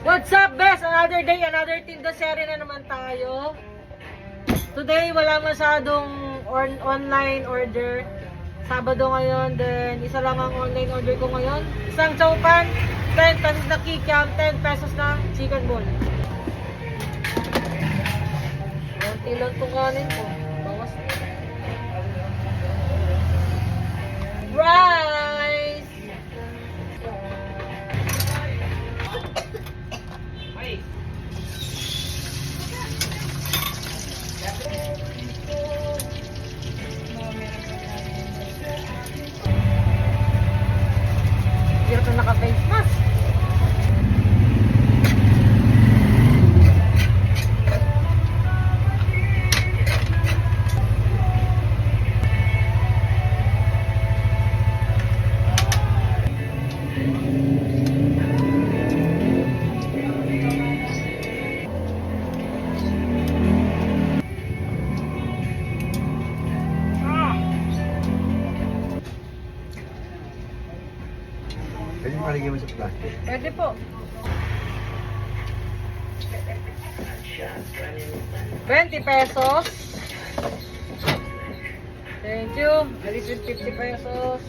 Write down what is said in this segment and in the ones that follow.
What's up, best? Another day, another Tinda Serie na naman tayo. Today, wala masyadong online order. Sabado ngayon, then isa lang ang online order ko ngayon. Isang chowpan, 10 pesos na kikiam, 10 pesos na chicken ball. Konti lang itong kanin ko. Bawas na. Rice! Hirap na naka-face mask. Pwede mo paligyan mo sa plastic. Pwede po. ₱20. Thank you. Alis with 50 pesos.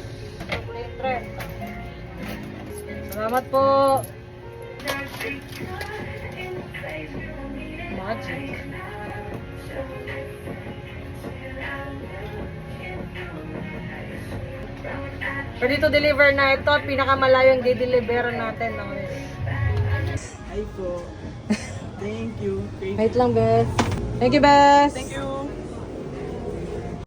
Chocolate red. Salamat po. Magic. Pwede to deliver na ito. Pinakamalayong di-deliver natin. Ay po. Thank you. Wait lang, Bes. Thank you, Bes. Thank you.